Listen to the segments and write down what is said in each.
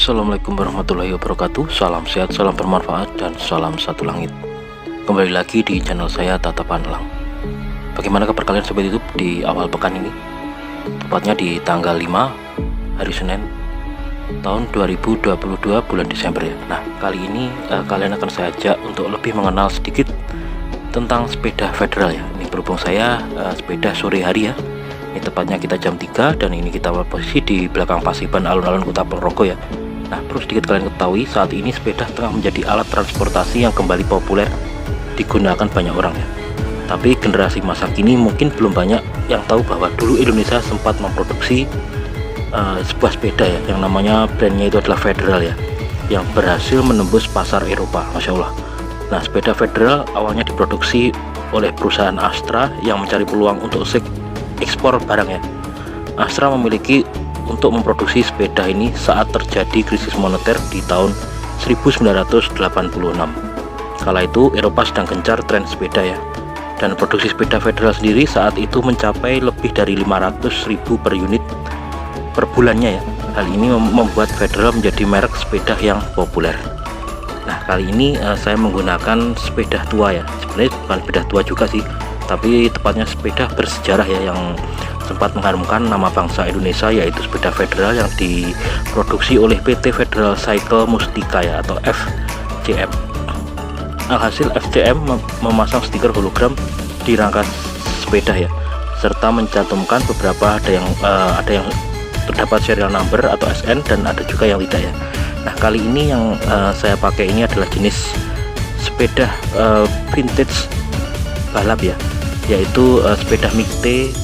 Assalamualaikum warahmatullahi wabarakatuh. Salam sehat, salam bermanfaat, dan salam satu langit. Kembali lagi di channel saya Tatapan Elang. Bagaimana kabar kalian sobat YouTube di awal pekan ini? Tepatnya di tanggal 5 hari Senin tahun 2022 bulan Desember ya. Nah, kali ini kalian akan saya ajak untuk lebih mengenal sedikit tentang sepeda federal ya. Ini berhubung saya sepeda sore hari ya. Ini tepatnya kita jam 3 dan ini kita posisi di belakang Pasiban alun-alun Kota Ponorogo ya. Nah, perlu sedikit kalian ketahui, saat ini sepeda tengah menjadi alat transportasi yang kembali populer digunakan banyak orang ya. Tapi generasi masa kini mungkin belum banyak yang tahu bahwa dulu Indonesia sempat memproduksi sebuah sepeda ya, yang namanya brandnya itu adalah Federal ya, yang berhasil menembus pasar Eropa, Masya Allah. Nah, sepeda Federal awalnya diproduksi oleh perusahaan Astra yang mencari peluang untuk ekspor barang ya. Astra memiliki untuk memproduksi sepeda ini saat terjadi krisis moneter di tahun 1986. Kala itu Eropa sedang gencar tren sepeda ya, dan produksi sepeda Federal sendiri saat itu mencapai lebih dari 500.000 per unit per bulannya ya. Hal ini membuat Federal menjadi merek sepeda yang populer. Nah, kali ini saya menggunakan sepeda tua ya. Sebenarnya bukan sepeda tua juga sih, tapi tepatnya sepeda bersejarah ya, yang sempat mengharumkan nama bangsa Indonesia, yaitu sepeda Federal yang diproduksi oleh PT Federal Cycle Mustika ya, atau FCM. Alhasil FCM memasang stiker hologram di rangka sepeda ya, serta mencantumkan beberapa, ada yang terdapat serial number atau SN dan ada juga yang tidak ya. Nah, kali ini yang saya pakai ini adalah jenis sepeda vintage balap ya, yaitu sepeda Mikte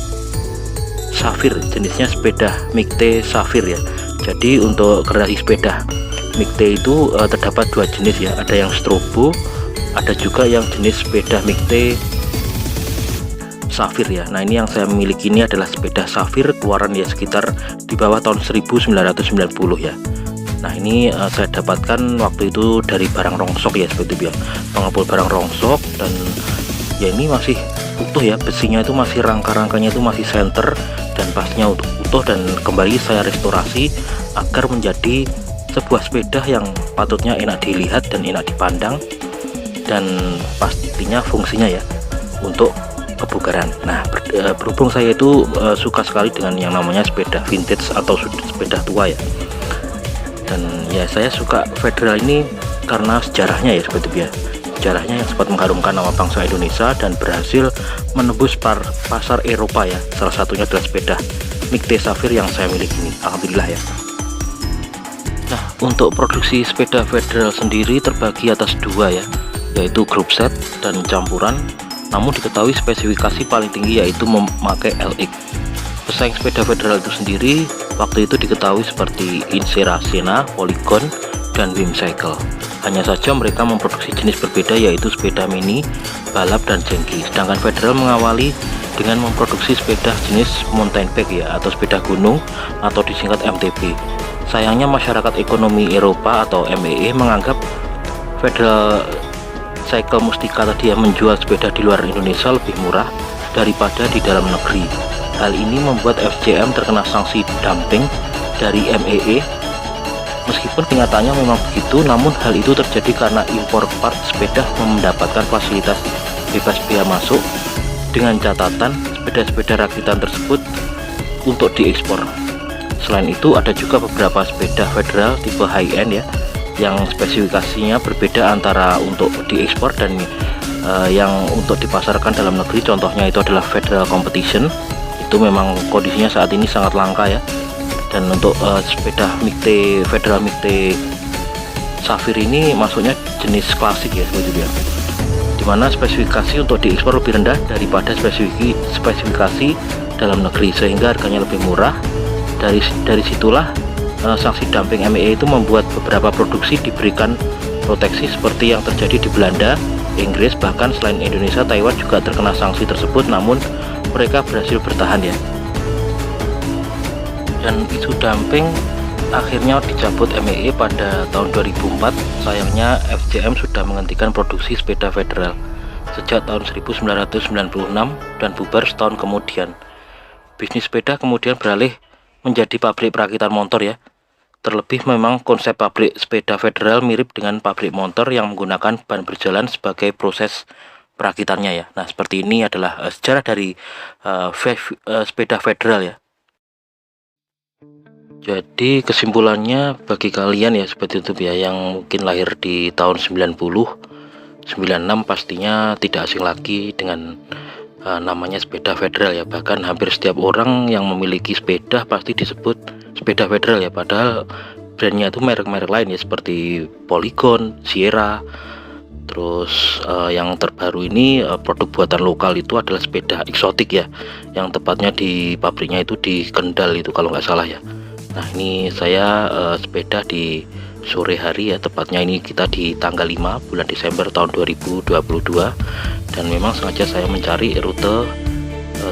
Safir, jenisnya sepeda Mikte Safir ya. Jadi untuk generasi sepeda Mikte itu terdapat dua jenis ya, ada yang strobo, ada juga yang jenis sepeda Mikte Safir ya. Nah, ini yang saya miliki ini adalah sepeda Safir keluaran ya sekitar di bawah tahun 1990 ya. Nah, ini saya dapatkan waktu itu dari barang rongsok ya, seperti itu ya, pengepul barang rongsok, dan ya ini masih utuh ya, besinya itu masih, rangka-rangkanya itu masih senter dan pasnya utuh, dan kembali saya restorasi agar menjadi sebuah sepeda yang patutnya enak dilihat dan enak dipandang, dan pastinya fungsinya ya untuk kebugaran. Nah, berhubung saya itu suka sekali dengan yang namanya sepeda vintage atau sepeda tua ya, dan ya saya suka Federal ini karena sejarahnya ya, seperti itu ya, sejarahnya yang sempat mengharumkan nama bangsa Indonesia dan berhasil menembus pasar Eropa ya. Salah satunya adalah sepeda Mikte Safir yang saya miliki ini, alhamdulillah ya. Nah, untuk produksi sepeda Federal sendiri terbagi atas dua ya, yaitu grup set dan campuran. Namun diketahui spesifikasi paling tinggi yaitu memakai LX. Pesaing sepeda Federal itu sendiri waktu itu diketahui seperti Insera Sena, Polygon, dan Whimsicle. Hanya saja mereka memproduksi jenis berbeda, yaitu sepeda mini, balap, dan jengki. Sedangkan Federal mengawali dengan memproduksi sepeda jenis mountain bike ya, atau sepeda gunung atau disingkat MTB. Sayangnya masyarakat ekonomi Eropa atau MEE menganggap Federal Cycle Mustika tadi yang menjual sepeda di luar Indonesia lebih murah daripada di dalam negeri. Hal ini membuat FCM terkena sanksi dumping dari MEE. Meskipun kenyataannya memang begitu, namun hal itu terjadi karena impor part sepeda mendapatkan fasilitas bebas bea masuk, dengan catatan sepeda-sepeda rakitan tersebut untuk diekspor. Selain itu, ada juga beberapa sepeda Federal tipe high-end ya, yang spesifikasinya berbeda antara untuk diekspor dan yang untuk dipasarkan dalam negeri. Contohnya itu adalah Federal Competition, itu memang kondisinya saat ini sangat langka ya. Dan untuk sepeda Federal Mikte Safir ini masuknya jenis klasik ya, seperti itu ya, dimana spesifikasi untuk diekspor lebih rendah daripada spesifikasi dalam negeri, sehingga harganya lebih murah. Dari situlah sanksi dumping MEE itu membuat beberapa produksi diberikan proteksi seperti yang terjadi di Belanda, Inggris, bahkan selain Indonesia, Taiwan juga terkena sanksi tersebut, namun mereka berhasil bertahan ya. Dan isu dumping akhirnya dicabut MEE pada tahun 2004. Sayangnya FCM sudah menghentikan produksi sepeda Federal sejak tahun 1996 dan bubar setahun kemudian. Bisnis sepeda kemudian beralih menjadi pabrik perakitan motor ya. Terlebih memang konsep pabrik sepeda federal mirip dengan pabrik motor yang menggunakan ban berjalan sebagai proses perakitannya ya. Nah, seperti ini adalah sejarah dari sepeda federal ya. Jadi kesimpulannya bagi kalian ya seperti itu ya, yang mungkin lahir di tahun 90, 96 pastinya tidak asing lagi dengan namanya sepeda federal ya. Bahkan hampir setiap orang yang memiliki sepeda pasti disebut sepeda federal ya, padahal brandnya itu merek-merek lain ya, seperti Polygon, Sierra. Terus yang terbaru ini produk buatan lokal itu adalah sepeda eksotik ya, yang tepatnya di pabriknya itu di Kendal itu kalau nggak salah ya. Nah, ini saya sepeda di sore hari ya, tepatnya ini kita di tanggal 5 bulan Desember tahun 2022, dan memang sengaja saya mencari rute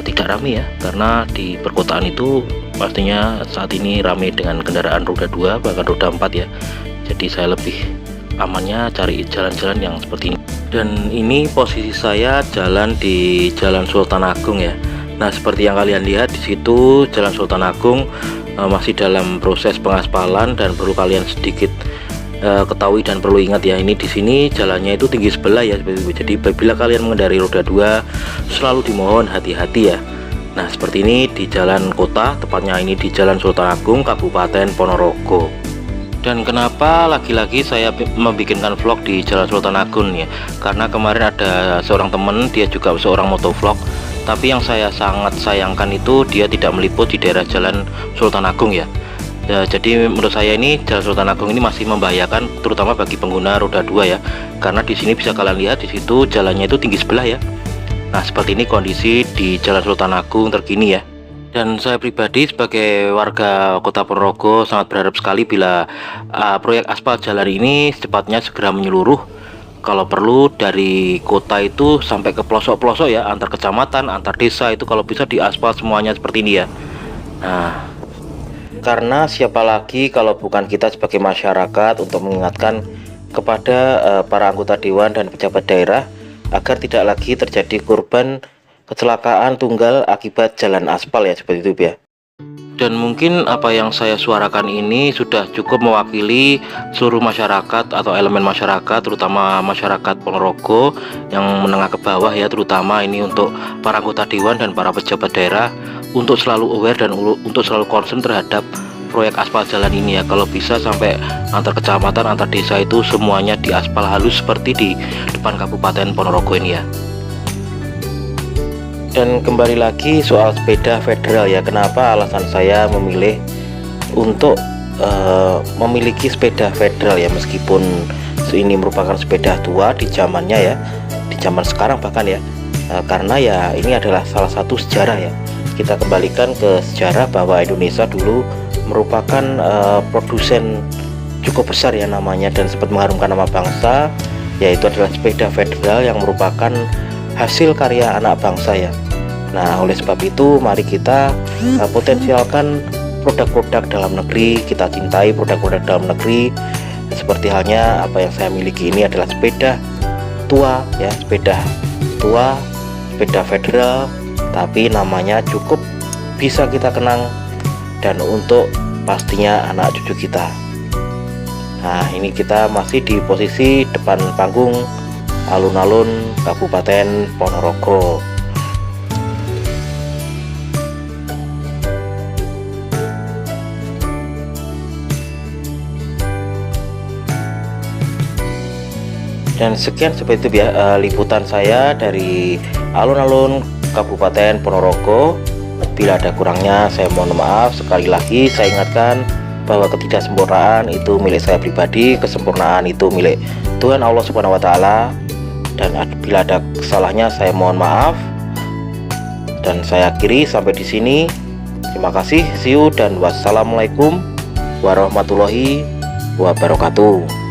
tidak ramai ya, karena di perkotaan itu pastinya saat ini ramai dengan kendaraan roda 2 bahkan roda 4 ya. Jadi saya lebih amannya cari jalan-jalan yang seperti ini. Dan ini posisi saya jalan di Jalan Sultan Agung ya. Nah, seperti yang kalian lihat di situ Jalan Sultan Agung masih dalam proses pengaspalan, dan perlu kalian sedikit ketahui dan perlu ingat ya, ini di sini jalannya itu tinggi sebelah ya seperti itu. Jadi apabila kalian mengendarai roda 2 selalu dimohon hati-hati ya. Nah, seperti ini di jalan kota, tepatnya ini di Jalan Sultan Agung, Kabupaten Ponorogo. Dan kenapa lagi-lagi saya membikinkan vlog di Jalan Sultan Agung ya, karena kemarin ada seorang teman, dia juga seorang motovlog, tapi yang saya sangat sayangkan itu dia tidak meliput di daerah Jalan Sultan Agung ya. Jadi menurut saya ini Jalan Sultan Agung ini masih membahayakan, terutama bagi pengguna roda 2 ya, karena di sini bisa kalian lihat di situ jalannya itu tinggi sebelah ya. Nah, seperti ini kondisi di Jalan Sultan Agung terkini ya. Dan saya pribadi sebagai warga Kota Ponorogo sangat berharap sekali bila proyek aspal jalan ini secepatnya segera menyeluruh. Kalau perlu dari kota itu sampai ke pelosok-pelosok ya, antar kecamatan, antar desa itu kalau bisa diaspal semuanya seperti ini ya. Nah, karena siapa lagi kalau bukan kita sebagai masyarakat untuk mengingatkan kepada para anggota dewan dan pejabat daerah agar tidak lagi terjadi korban kecelakaan tunggal akibat jalan aspal ya, seperti itu ya. Dan mungkin apa yang saya suarakan ini sudah cukup mewakili seluruh masyarakat atau elemen masyarakat, terutama masyarakat Ponorogo yang menengah ke bawah ya, terutama ini untuk para anggota dewan dan para pejabat daerah untuk selalu aware dan untuk selalu concern terhadap proyek aspal jalan ini ya. Kalau bisa sampai antar kecamatan, antar desa itu semuanya diaspal halus seperti di depan Kabupaten Ponorogo ini ya. Dan kembali lagi soal sepeda federal ya, kenapa alasan saya memilih untuk memiliki sepeda federal ya, meskipun ini merupakan sepeda tua di zamannya ya, di zaman sekarang bahkan ya, karena ya ini adalah salah satu sejarah ya. Kita kembalikan ke sejarah bahwa Indonesia dulu merupakan produsen cukup besar ya namanya, dan sempat mengharumkan nama bangsa, yaitu adalah sepeda federal yang merupakan hasil karya anak bangsa ya. Nah, oleh sebab itu mari kita potensialkan produk-produk dalam negeri, kita cintai produk-produk dalam negeri. Seperti halnya apa yang saya miliki ini adalah sepeda tua ya, sepeda tua, sepeda federal, tapi namanya cukup bisa kita kenang dan untuk pastinya anak cucu kita. Nah, ini kita masih di posisi depan panggung alun-alun Kabupaten Ponorogo. Dan sekian seperti itu ya liputan saya dari alun-alun Kabupaten Ponorogo. Bila ada kurangnya saya mohon maaf. Sekali lagi saya ingatkan bahwa ketidaksempurnaan itu milik saya pribadi, kesempurnaan itu milik Tuhan Allah Subhanahu wa taala. Dan bila ada kesalahannya saya mohon maaf. Dan saya akhiri sampai di sini. Terima kasih, see you, dan wassalamualaikum warahmatullahi wabarakatuh.